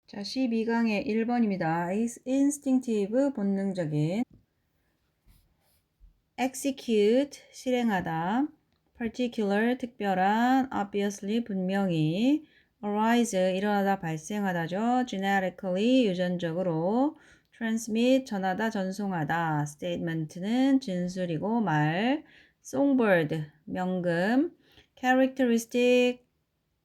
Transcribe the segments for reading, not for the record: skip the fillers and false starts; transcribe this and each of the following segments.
자, 12강의 1번입니다. instinctive, 본능적인. execute, 실행하다. particular, 특별한. obviously, 분명히. arise, 일어나다, 발생하다죠. genetically, 유전적으로. transmit, 전하다, 전송하다. statement는 진술이고 말. songbird, 명금. characteristic,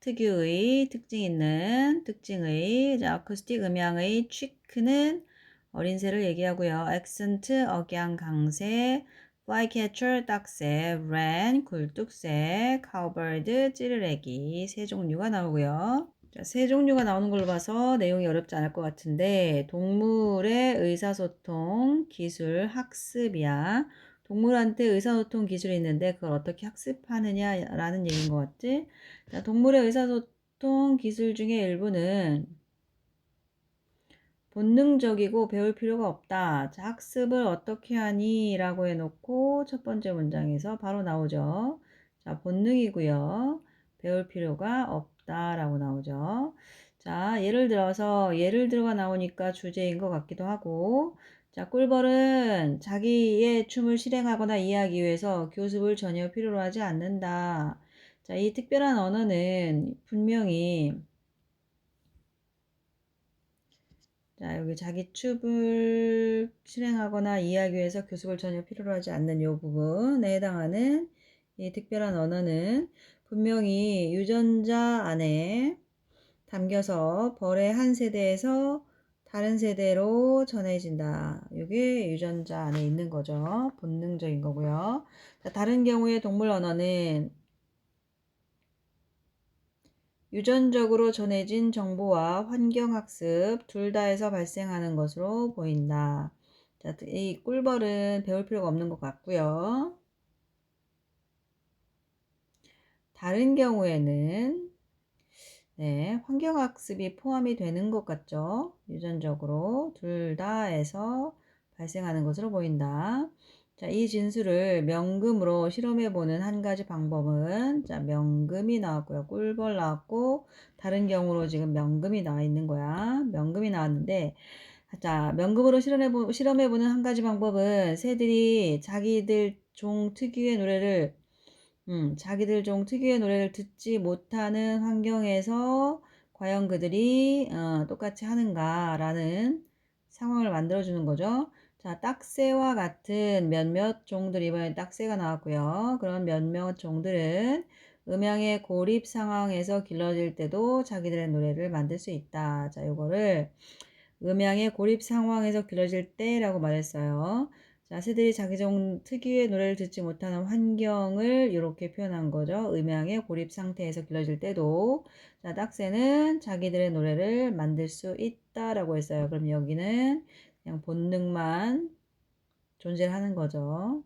특유의, 특징 있는, 특징의, 자, 어쿠스틱, 음향의, 취크는 어린 새를 얘기하고요. 액센트, 억양, 강세, flycatcher, 딱새, wren, 굴뚝새, cowbird, 찌르레기, 세 종류가 나오고요. 자, 세 종류가 나오는 걸로 봐서 내용이 어렵지 않을 것 같은데 동물의 의사소통 기술 학습이야. 동물한테 의사소통 기술이 있는데 그걸 어떻게 학습하느냐라는 얘기인 것 같지? 자, 동물의 의사소통 기술 중에 일부는 본능적이고 배울 필요가 없다. 자, 학습을 어떻게 하니? 라고 해놓고 첫 번째 문장에서 바로 나오죠. 자, 본능이고요. 배울 필요가 없다. 라고 나오죠. 자, 예를 들어가 나오니까 주제인 것 같기도 하고, 자, 꿀벌은 자기의 춤을 실행하거나 이해하기 위해서 교습을 전혀 필요로 하지 않는다. 자, 이 특별한 언어는 분명히 자, 여기 자기 춤을 실행하거나 이해하기 위해서 교습을 전혀 필요로 하지 않는 이 부분에 해당하는 이 특별한 언어는 분명히 유전자 안에 담겨서 벌의 한 세대에서 다른 세대로 전해진다. 이게 유전자 안에 있는 거죠. 본능적인 거고요. 자, 다른 경우에 동물 언어는 유전적으로 전해진 정보와 환경학습 둘 다에서 발생하는 것으로 보인다. 자, 이 꿀벌은 배울 필요가 없는 것 같고요. 다른 경우에는 환경학습이 포함이 되는 것 같죠. 유전적으로 둘 다에서 발생하는 것으로 보인다. 자, 이 진술을 명금으로 실험해보는 한 가지 방법은 자, 명금이 나왔고요. 꿀벌 나왔고 다른 경우로 지금 명금이 나와 있는 거야. 명금이 나왔는데 자, 명금으로 실험해보는 한 가지 방법은 새들이 자기들 종 특유의 노래를 듣지 못하는 환경에서 과연 그들이 똑같이 하는가라는 상황을 만들어주는 거죠. 자, 딱새와 같은 몇몇 종들, 이번에 딱새가 나왔고요. 그런 몇몇 종들은 음향의 고립 상황에서 길러질 때도 자기들의 노래를 만들 수 있다. 자, 요거를 음향의 고립 상황에서 길러질 때라고 말했어요. 자, 새들이 자기 종 특유의 노래를 듣지 못하는 환경을 이렇게 표현한 거죠. 음향의 고립 상태에서 길러질 때도. 자, 딱새는 자기들의 노래를 만들 수 있다라고 했어요. 그럼 여기는 그냥 본능만 존재하는 거죠.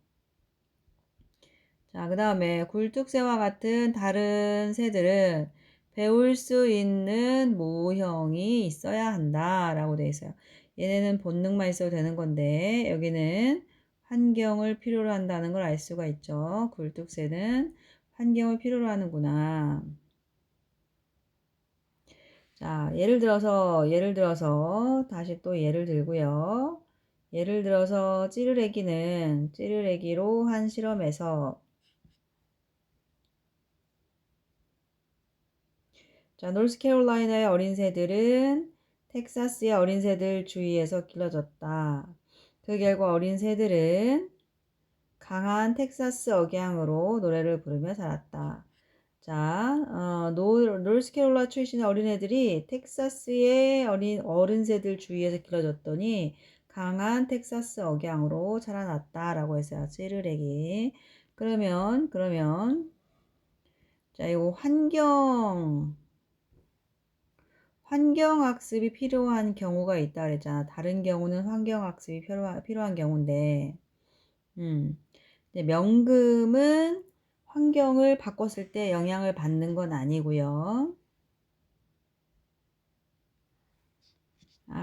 자, 그 다음에 굴뚝새와 같은 다른 새들은 배울 수 있는 모형이 있어야 한다 라고 되어 있어요. 얘네는 본능만 있어도 되는 건데 여기는 환경을 필요로 한다는 걸 알 수가 있죠. 굴뚝새는 환경을 필요로 하는구나. 자, 예를 들어서 다시 또 예를 들고요. 예를 들어서 찌르레기로 한 실험에서 자, 노스캐롤라이나의 어린 새들은 텍사스의 어린 새들 주위에서 길러졌다. 그 결과 어린 새들은 강한 텍사스 억양으로 노래를 부르며 자랐다. 자, 노스캐롤라 출신의 어린애들이 텍사스의 어른 새들 주위에서 길러졌더니 강한 텍사스 억양으로 자라났다라고 했어요. 찌르레기. 그러면 자, 이거 환경학습이 필요한 경우가 있다 그랬잖아. 다른 경우는 환경학습이 필요한 경우인데, 명금은 환경을 바꿨을 때 영향을 받는 건 아니고요.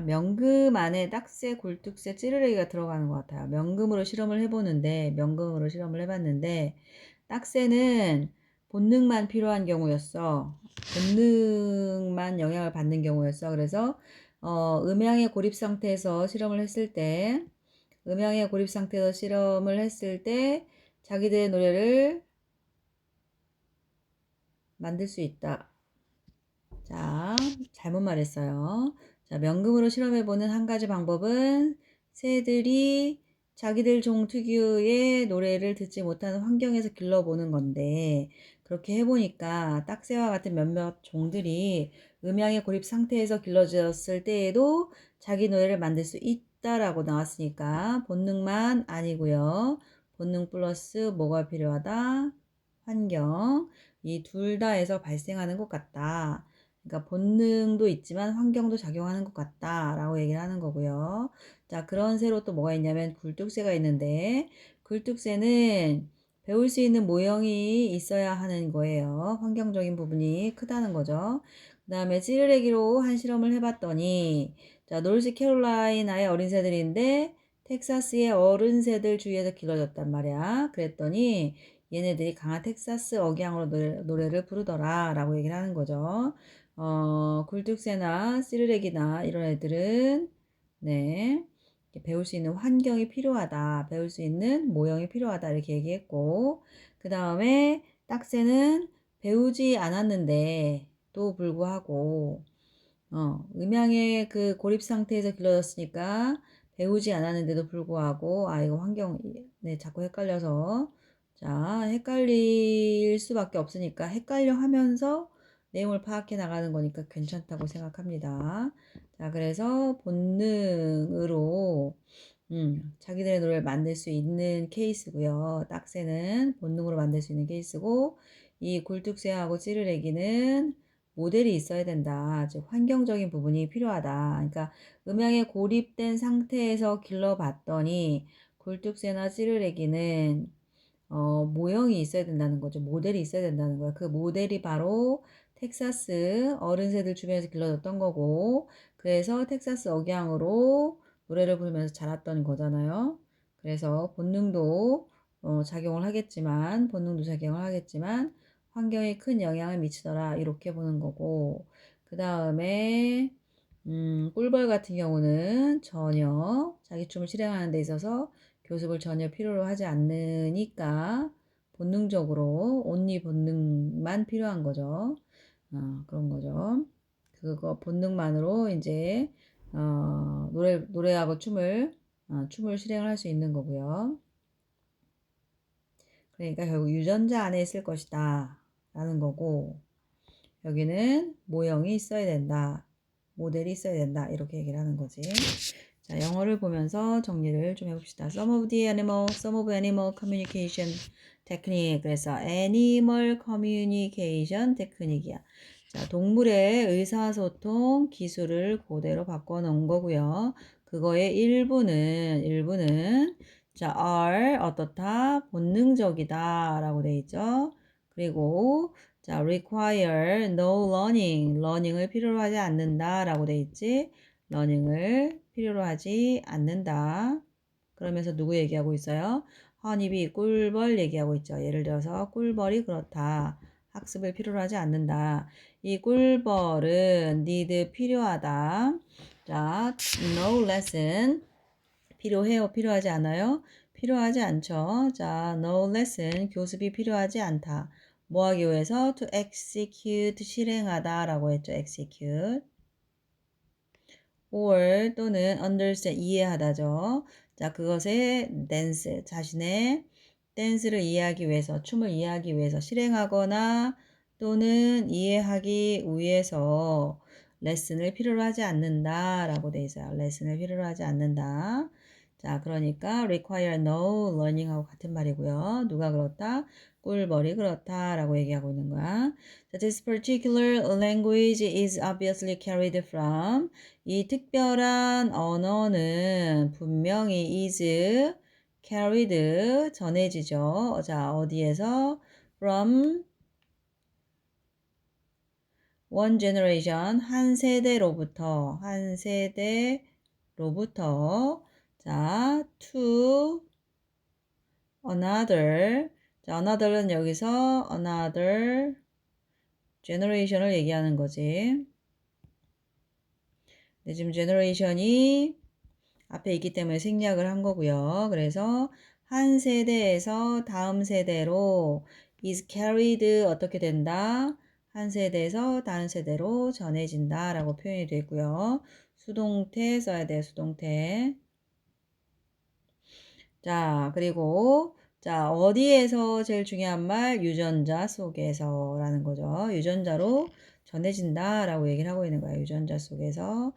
명금 안에 딱새, 굴뚝새, 찌르레기가 들어가는 것 같아요. 명금으로 실험을 해봤는데, 딱새는 본능만 필요한 경우였어. 본능만 영향을 받는 경우였어. 그래서 음향의 고립 상태에서 실험을 했을 때 자기들의 노래를 만들 수 있다. 자, 잘못 말했어요. 자, 명금으로 실험해보는 한 가지 방법은 새들이 자기들 종 특유의 노래를 듣지 못하는 환경에서 길러보는 건데, 그렇게 해보니까 딱새와 같은 몇몇 종들이 음향의 고립 상태에서 길러졌을 때에도 자기 노래를 만들 수 있다라고 나왔으니까 본능만 아니고요. 본능 플러스 뭐가 필요하다? 환경. 이 둘 다에서 발생하는 것 같다. 그러니까 본능도 있지만 환경도 작용하는 것 같다라고 얘기를 하는 거고요. 자, 그런 새로 또 뭐가 있냐면 굴뚝새가 있는데 굴뚝새는 배울 수 있는 모형이 있어야 하는 거예요. 환경적인 부분이 크다는 거죠. 그 다음에 찌르레기로 한 실험을 해봤더니 자, 노스캐롤라이나의 어린 새들인데 텍사스의 어른 새들 주위에서 길러졌단 말이야. 그랬더니 얘네들이 강한 텍사스 억양으로 노래를 부르더라 라고 얘기를 하는 거죠. 굴뚝새나 찌르레기나 이런 애들은 네 배울 수 있는 환경이 필요하다. 배울 수 있는 모형이 필요하다. 이렇게 얘기했고 그 다음에 딱새는 배우지 않았는데 또 불구하고 음향의 그 고립 상태에서 길러졌으니까 배우지 않았는데도 불구하고 이거 환경 네 자꾸 헷갈려서 자 헷갈릴 수밖에 없으니까 헷갈려 하면서 내용을 파악해 나가는 거니까 괜찮다고 생각합니다. 자 그래서 본능으로 자기들의 노래를 만들 수 있는 케이스고요. 딱새는 본능으로 만들 수 있는 케이스고 이 굴뚝새하고 찌르레기는 모델이 있어야 된다. 즉 환경적인 부분이 필요하다. 그러니까 음향에 고립된 상태에서 길러봤더니 굴뚝새나 찌르레기는 모형이 있어야 된다는 거죠. 모델이 있어야 된다는 거야. 그 모델이 바로 텍사스 어른새들 주변에서 길러졌던 거고 그래서 텍사스 억양으로 노래를 부르면서 자랐던 거잖아요. 그래서 본능도 작용을 하겠지만 환경에 큰 영향을 미치더라 이렇게 보는 거고 그 다음에 꿀벌 같은 경우는 전혀 자기 춤을 실행하는 데 있어서 교습을 전혀 필요로 하지 않으니까 본능적으로 온리 본능만 필요한 거죠. 그런 거죠. 그거 본능만으로 이제 노래하고 춤을 실행을 할 수 있는 거고요. 그러니까 결국 유전자 안에 있을 것이다 라는 거고 여기는 모형이 있어야 된다. 모델이 있어야 된다. 이렇게 얘기를 하는 거지. 자, 영어를 보면서 정리를 좀 해봅시다. Some of animal communication technique. 그래서 animal communication technique이야. 자, 동물의 의사소통 기술을 그대로 바꿔놓은 거고요. 그거의 일부는 자, are 어떻다? 본능적이다 라고 돼 있죠. 그리고 자, require no learning을 필요로 하지 않는다 라고 돼 있지. learning을 필요로 하지 않는다. 그러면서 누구 얘기하고 있어요? 허니비 꿀벌 얘기하고 있죠. 예를 들어서 꿀벌이 그렇다. 학습을 필요로 하지 않는다. 이 꿀벌은 need 필요하다. 자, no lesson 필요해요? 필요하지 않아요? 필요하지 않죠. 자, no lesson 교습이 필요하지 않다. 뭐 하기 위해서? to execute 실행하다 라고 했죠. execute or 또는 understand 이해하다죠. 자, 그것의 dance 자신의 댄스를 이해하기 위해서 춤을 이해하기 위해서 실행하거나 또는 이해하기 위해서 레슨을 필요로 하지 않는다 라고 돼 있어요. 레슨을 필요로 하지 않는다. 자, 그러니까 require no learning 하고 같은 말이고요. 누가 그렇다? 꿀벌이 그렇다 라고 얘기하고 있는 거야. 자, this particular language is obviously carried from 이 특별한 언어는 분명히 is carried 전해지죠. 자, 어디에서? from one generation 한 세대로부터 자, to another 자, another는 여기서 another generation을 얘기하는 거지. 네, 지금 generation이 앞에 있기 때문에 생략을 한 거고요. 그래서 한 세대에서 다음 세대로 is carried 어떻게 된다? 한 세대에서 다른 세대로 전해진다 라고 표현이 되고요. 수동태 써야 돼요. 수동태. 자, 그리고 자, 어디에서 제일 중요한 말? 유전자 속에서 라는 거죠. 유전자로 전해진다 라고 얘기를 하고 있는 거예요. 유전자 속에서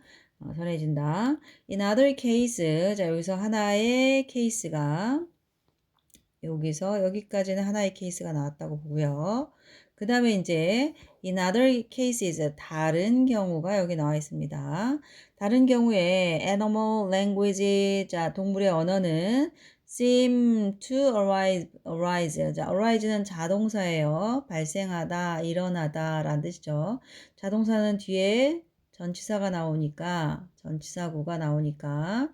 전해진다. In other case, 자, 여기서 하나의 케이스가 여기서 여기까지는 하나의 케이스가 나왔다고 보고요. 그 다음에 이제 in other cases 다른 경우가 여기 나와 있습니다. 다른 경우에 animal language 자 동물의 언어는 seem to arise 자 arise는 자동사예요. 발생하다, 일어나다 라는 뜻이죠. 자동사는 뒤에 전치사가 나오니까 전치사구가 나오니까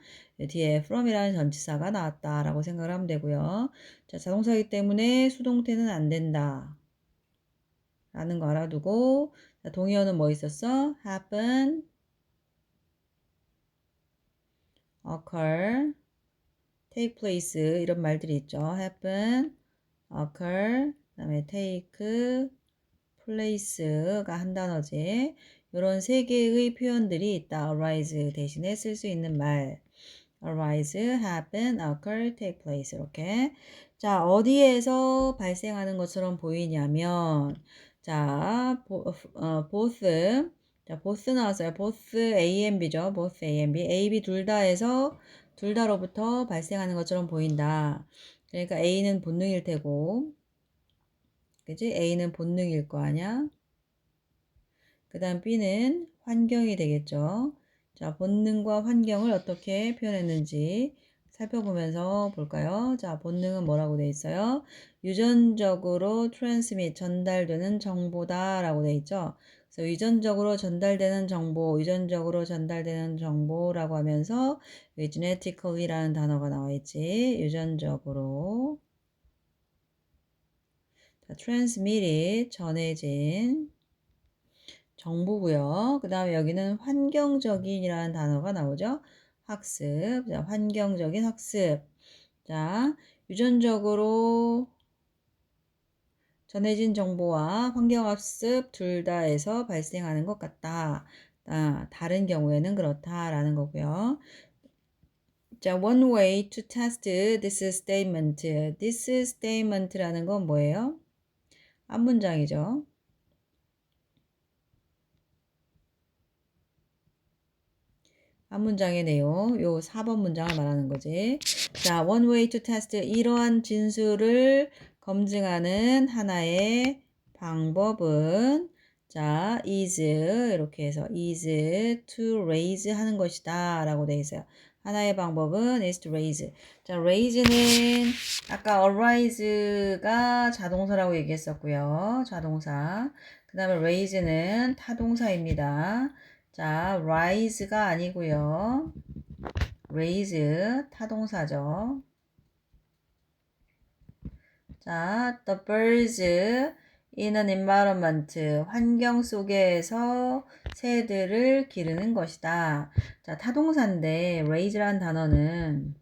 뒤에 from이라는 전치사가 나왔다라고 생각을 하면 되고요. 자, 자동사이기 때문에 수동태는 안 된다. 라는 거 알아두고 자, 동의어는 뭐 있었어? happen, occur, take place 이런 말들이 있죠. happen, occur, 그 다음에 take place가 한 단어지. 이런 세 개의 표현들이 있다. arise 대신에 쓸 수 있는 말. arise, happen, occur, take place 이렇게. 자, 어디에서 발생하는 것처럼 보이냐면 자, both 자, both 나왔어요. both A and B죠. both A and B. A, B 둘 다에서 둘 다로부터 발생하는 것처럼 보인다. 그러니까 A는 본능일 테고 그지? A는 본능일 거 아니야? 그 다음 B는 환경이 되겠죠. 자, 본능과 환경을 어떻게 표현했는지 살펴보면서 볼까요? 자, 본능은 뭐라고 돼 있어요? 유전적으로 transmit, 전달되는 정보다 라고 돼 있죠. 그래서 유전적으로 전달되는 정보, 유전적으로 전달되는 정보라고 하면서 여기 genetically라는 단어가 나와 있지. 유전적으로. 자, transmitted, 전해진. 정보고요. 그 다음에 여기는 환경적인이라는 단어가 나오죠. 학습. 자, 환경적인 학습. 자, 유전적으로 전해진 정보와 환경학습 둘 다에서 발생하는 것 같다. 다른 경우에는 그렇다라는 거고요. 자, one way to test this statement. This statement라는 건 뭐예요? 앞문장이죠. 한 문장의 내용, 요 4번 문장을 말하는 거지. 자, one way to test. 이러한 진술을 검증하는 하나의 방법은 자, is 이렇게 해서 is to raise 하는 것이다 라고 되어 있어요. 하나의 방법은 is to raise. 자, raise는 아까 arise가 자동사라고 얘기했었고요. 자동사. 그 다음에 raise는 타동사입니다. 자, rise가 아니고요. raise 타동사죠. 자, the birds in an environment 환경 속에서 새들을 기르는 것이다. 자, 타동사인데 raise라는 단어는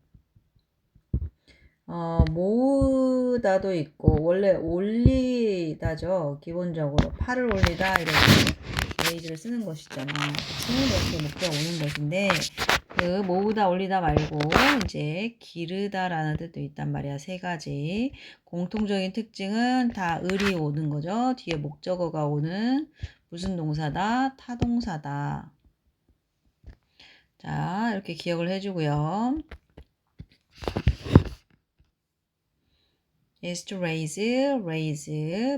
모으다도 있고 원래 올리다죠. 기본적으로 팔을 올리다 이렇게 raise를 쓰는 것이잖아. 쓰는 것이 목적 오는 것인데 그 모으다 올리다 말고 이제 기르다라는 뜻도 있단 말이야. 세 가지 공통적인 특징은 다 을이 오는 거죠. 뒤에 목적어가 오는 무슨 동사다? 타동사다. 자, 이렇게 기억을 해주고요. is to raise,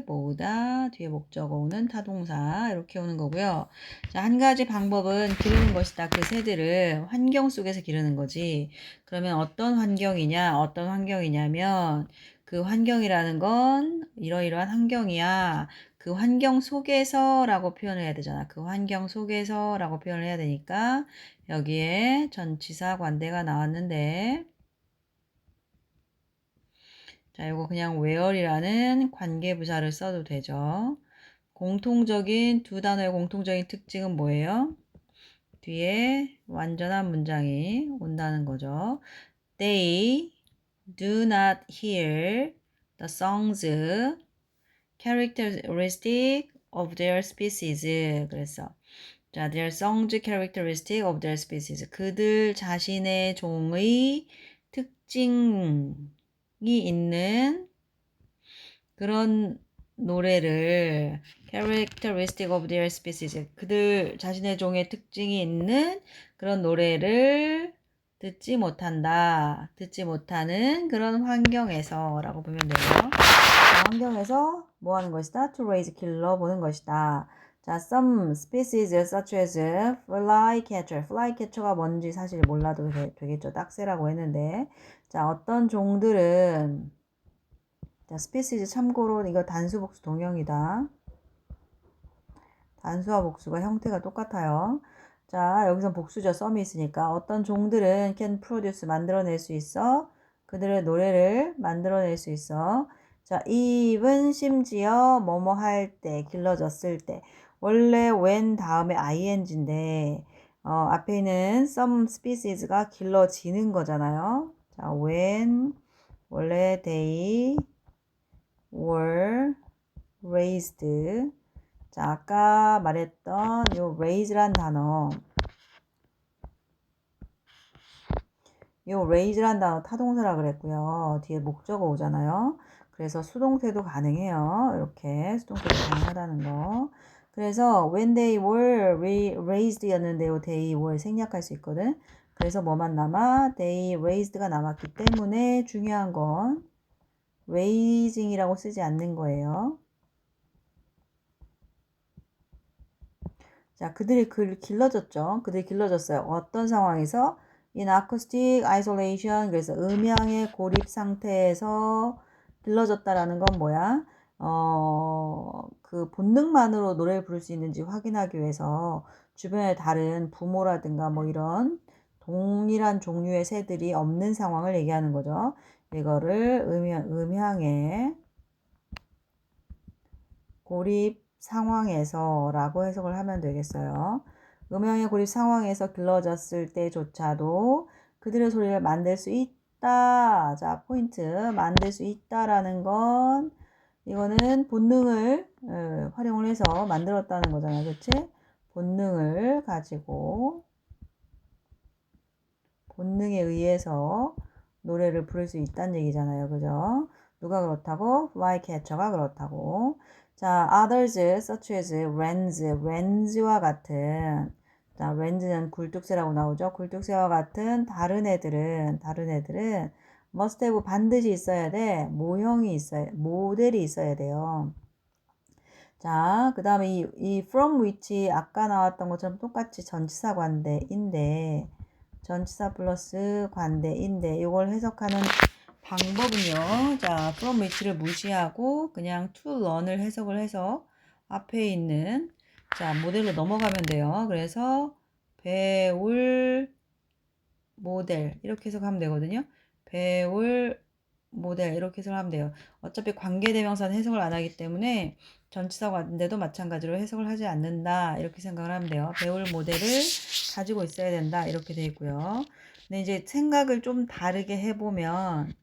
모으다, 뒤에 목적어 오는 타동사 이렇게 오는 거고요. 자, 한 가지 방법은 기르는 것이다. 그 새들을 환경 속에서 기르는 거지. 그러면 어떤 환경이냐면 그 환경이라는 건 이러이러한 환경이야. 그 환경 속에서라고 표현을 해야 되잖아. 그 환경 속에서라고 표현을 해야 되니까 여기에 전치사 관대가 나왔는데 자, 이거 그냥 where이라는 관계부사를 써도 되죠. 공통적인 두 단어의 공통적인 특징은 뭐예요? 뒤에 완전한 문장이 온다는 거죠. They do not hear the songs characteristic of their species. 그래서 자, their songs characteristic of their species. 그들 자신의 종의 특징이 있는 그런 노래를 characteristic of their species. 그들 자신의 종의 특징이 있는 그런 노래를 듣지 못한다. 듣지 못하는 그런 환경에서 라고 보면 돼요. 자, 환경에서 뭐 하는 것이다? To raise, 길러보는 것이다. 자, some species such as flycatcher. flycatcher가 뭔지 사실 몰라도 되겠죠. 딱새라고 했는데. 자, 어떤 종들은 자, species 참고로 이거 단수 복수 동형이다. 단수와 복수가 형태가 똑같아요. 자, 여기서 복수죠. 썸이 있으니까. 어떤 종들은 can produce 만들어낼 수 있어. 그들의 노래를 만들어낼 수 있어. 자, even 심지어 뭐뭐 할 때, 길러졌을 때. 원래 when 다음에 ing인데 앞에 있는 some species가 길러지는 거잖아요. 자, when 원래 they were raised. 자, 아까 말했던 요 raise란 단어. 요 raise란 단어 타동사라 그랬고요. 뒤에 목적어 오잖아요. 그래서 수동태도 가능해요. 이렇게 수동태도 가능하다는 거. 그래서 when they were raised 였는데 요 they were 생략할 수 있거든. 그래서 뭐만 남아? they raised가 남았기 때문에 중요한 건 raising이라고 쓰지 않는 거예요. 자, 그들이 길러졌죠. 그들이 길러졌어요. 어떤 상황에서? In acoustic isolation, 그래서 음향의 고립 상태에서 길러졌다라는 건 뭐야? 그 본능만으로 노래를 부를 수 있는지 확인하기 위해서 주변에 다른 부모라든가 뭐 이런 동일한 종류의 새들이 없는 상황을 얘기하는 거죠. 이거를 음향의 고립 상황에서 라고 해석을 하면 되겠어요. 음향의 고립 상황에서 길러졌을 때조차도 그들의 소리를 만들 수 있다. 자, 포인트. 만들 수 있다라는 건 이거는 본능을 활용을 해서 만들었다는 거잖아요. 그치? 본능을 가지고 본능에 의해서 노래를 부를 수 있다는 얘기잖아요. 그죠? 누가 그렇다고? flycatcher가 그렇다고. 자, others such as wrens,와 같은 자, wrens는 굴뚝새라고 나오죠. 굴뚝새와 같은 다른 애들은 must have 반드시 있어야 돼. 모델이 있어야 돼요. 자, 그 다음에 이 from which 아까 나왔던 것처럼 똑같이 전치사 관대인데 전치사 플러스 관대인데 이걸 해석하는 방법은요. 자, from which를 무시하고 그냥 to learn을 해석을 해서 앞에 있는 자, 모델로 넘어가면 돼요. 그래서 배울 모델 이렇게 해석하면 되거든요. 배울 모델 이렇게 해석을 하면 돼요. 어차피 관계대명사는 해석을 안 하기 때문에 전치사 관대도 마찬가지로 해석을 하지 않는다 이렇게 생각을 하면 돼요. 배울 모델을 가지고 있어야 된다 이렇게 돼 있고요. 근데 이제 생각을 좀 다르게 해보면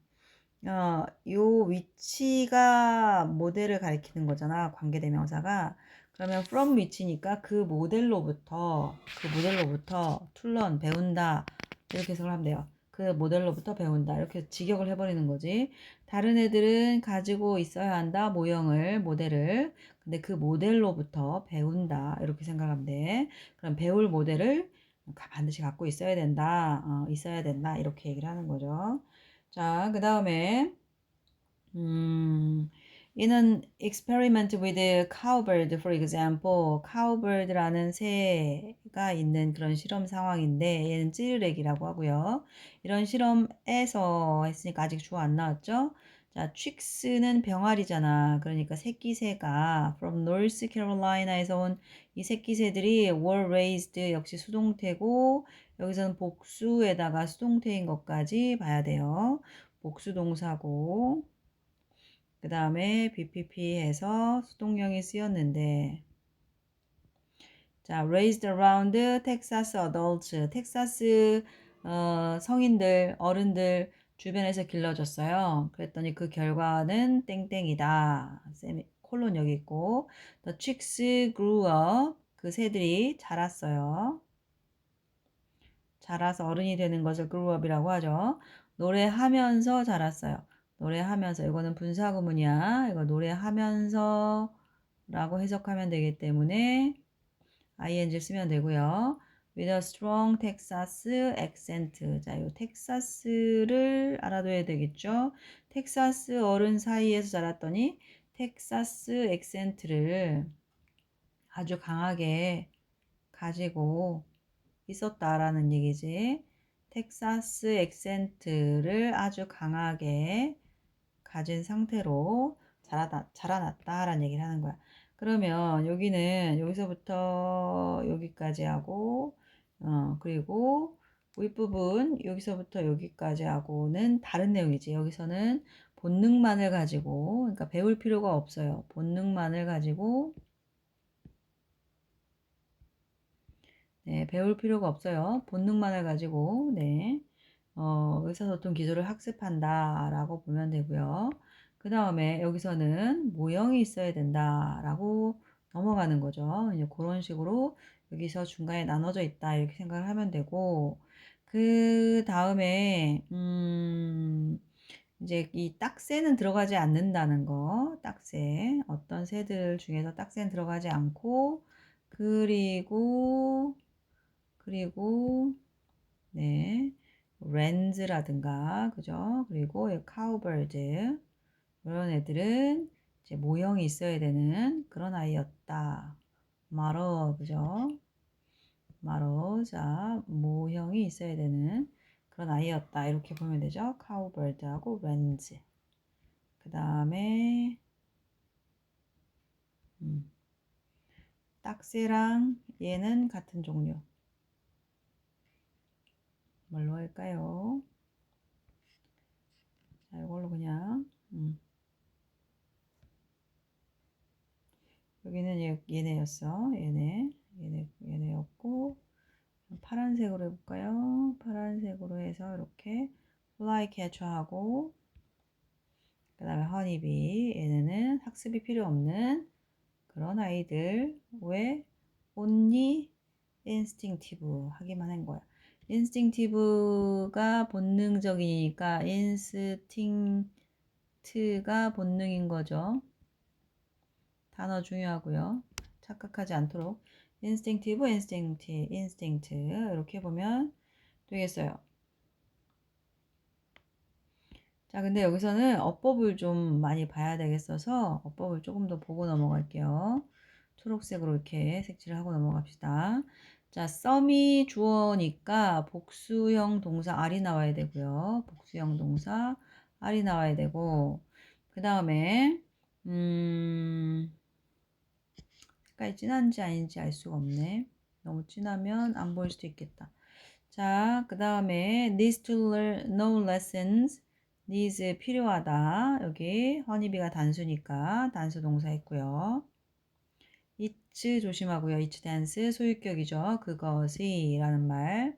요 위치가 모델을 가리키는 거잖아. 관계대명사가. 그러면 from 위치니까 그 모델로부터 툴런 배운다 이렇게 해석을 하면 돼요. 그 모델로부터 배운다 이렇게 직역을 해버리는 거지. 다른 애들은 가지고 있어야 한다 모델을. 근데 그 모델로부터 배운다 이렇게 생각하면 돼. 그럼 배울 모델을 반드시 갖고 있어야 된다. 이렇게 얘기를 하는 거죠. 자, 그 다음에 in an experiment with a cowbird, for example, cowbird라는 새가 있는 그런 실험 상황인데 얘는 찌르레기라고 하고요. 이런 실험에서 했으니까 아직 주어 안 나왔죠? 자, chicks는 병아리잖아. 그러니까 새끼새가 from North Carolina에서 온 이 새끼새들이 were raised 역시 수동태고 여기서는 복수에다가 수동태인 것까지 봐야 돼요. 복수 동사고 그 다음에 BPP 해서 수동형이 쓰였는데, 자, raised around Texas adults. 텍사스 성인들, 어른들 주변에서 길러졌어요. 그랬더니 그 결과는 땡땡이다. 콜론 여기 있고, the chicks grew up. 그 새들이 자랐어요. 자라서 어른이 되는 것을 grew up이라고 하죠. 노래하면서 자랐어요. 노래하면서. 이거는 분사구문이야. 이거 노래하면서 라고 해석하면 되기 때문에 ing 쓰면 되고요. with a strong Texas accent. 자, 이 텍사스를 알아둬야 되겠죠. 텍사스 어른 사이에서 자랐더니 텍사스 액센트를 아주 강하게 가지고 있었다라는 얘기지. 텍사스 액센트를 아주 강하게 가진 상태로 자라났다라는 얘기를 하는 거야. 그러면 여기는 여기서부터 여기까지 하고, 그리고 윗부분 여기서부터 여기까지 하고는 다른 내용이지. 여기서는 본능만을 가지고, 그러니까 배울 필요가 없어요. 본능만을 가지고, 네, 배울 필요가 없어요. 본능만을 가지고, 네, 의사소통 기술을 학습한다라고 보면 되고요. 그 다음에 여기서는 모형이 있어야 된다라고 넘어가는 거죠. 이제 그런 식으로 여기서 중간에 나눠져 있다 이렇게 생각을 하면 되고, 그 다음에 이제 이 딱새는 들어가지 않는다는 거, 딱새 어떤 새들 중에서 딱새는 들어가지 않고, 그리고 네, 렌즈라든가 그죠? 그리고 카우버드 이런 애들은 이제 모형이 있어야 되는 그런 아이였다. 마러 그죠? 마러 자 모형이 있어야 되는 그런 아이였다. 이렇게 보면 되죠? 카우버드하고 렌즈. 그 다음에 딱새랑 얘는 같은 종류. 뭘로 할까요? 자, 이걸로 그냥 여기는 얘네였어. 얘네였고 파란색으로 해볼까요? 파란색으로 해서 이렇게 fly catcher하고 그 다음에 허니비 얘네는 학습이 필요 없는 그런 아이들. 왜? only instinctive 하기만 한 거야. instinctive가 본능적이니까 instinct가 본능인 거죠. 단어 중요하고요. 착각하지 않도록 instinctive, instinct 이렇게 보면 되겠어요. 자, 근데 여기서는 어법을 좀 많이 봐야 되겠어서 어법을 조금 더 보고 넘어갈게요. 초록색으로 이렇게 색칠을 하고 넘어갑시다. 자, 썸이 주어니까 복수형 동사 R이 나와야 되고요. 복수형 동사 R이 나와야 되고 그 다음에 색깔이 진한지 아닌지 알 수가 없네. 너무 진하면 안 보일 수도 있겠다. 자, 그 다음에 needs to learn, know lessons. needs 필요하다. 여기 허니비가 단수니까 단수 동사 했고요. it's 조심하고요. it's dance 소유격이죠. 그것이 라는 말.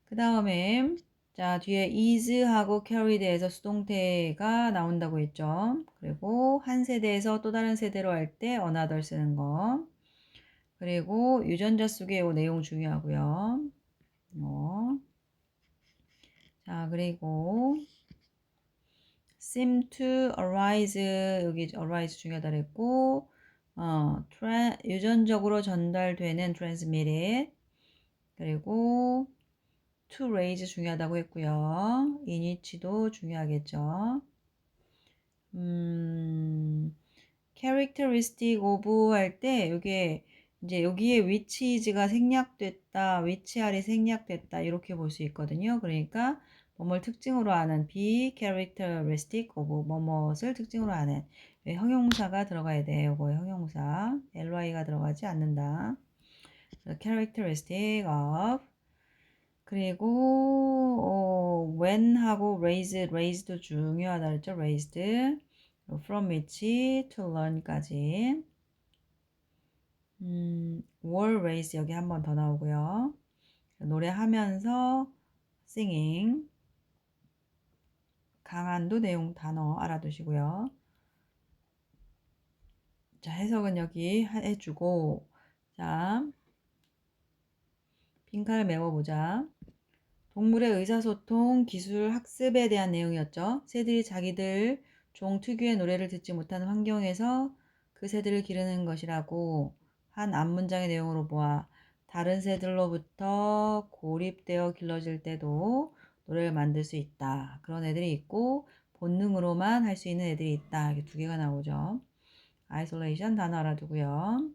그 다음에 자 뒤에 is하고 carried에서 수동태가 나온다고 했죠. 그리고 한 세대에서 또 다른 세대로 할 때 another 쓰는 거. 그리고 유전자 속의 이 내용 중요하고요. 자 그리고 seem to arise 여기 arise 중요하다 그랬고 유전적으로 전달되는 transmitted 그리고 to raise 중요하다고 했고요. in which도 중요하겠죠. characteristic of 할 때 이게 이제 여기에 which is가 생략됐다, which are이 생략됐다 이렇게 볼 수 있거든요. 그러니까 뭐뭘 특징으로 하는 be characteristic of 뭐뭇을 특징으로 하는 형용사가 들어가야 돼. 요거 형용사 ly가 들어가지 않는다. characteristic of 그리고 when하고 raise도 중요하다 그랬죠. raised, from which to learn까지. were raised 여기 한 번 더 나오고요. 노래하면서 singing. 강한도 내용 단어 알아두시고요. 자, 해석은 여기 해주고, 자, 빈칸을 메워보자. 동물의 의사소통, 기술, 학습에 대한 내용이었죠. 새들이 자기들 종 특유의 노래를 듣지 못하는 환경에서 그 새들을 기르는 것이라고 한 앞문장의 내용으로 보아 다른 새들로부터 고립되어 길러질 때도 노래를 만들 수 있다. 그런 애들이 있고 본능으로만 할 수 있는 애들이 있다. 이렇게 두 개가 나오죠. 아이솔레이션 단어 알아두고요.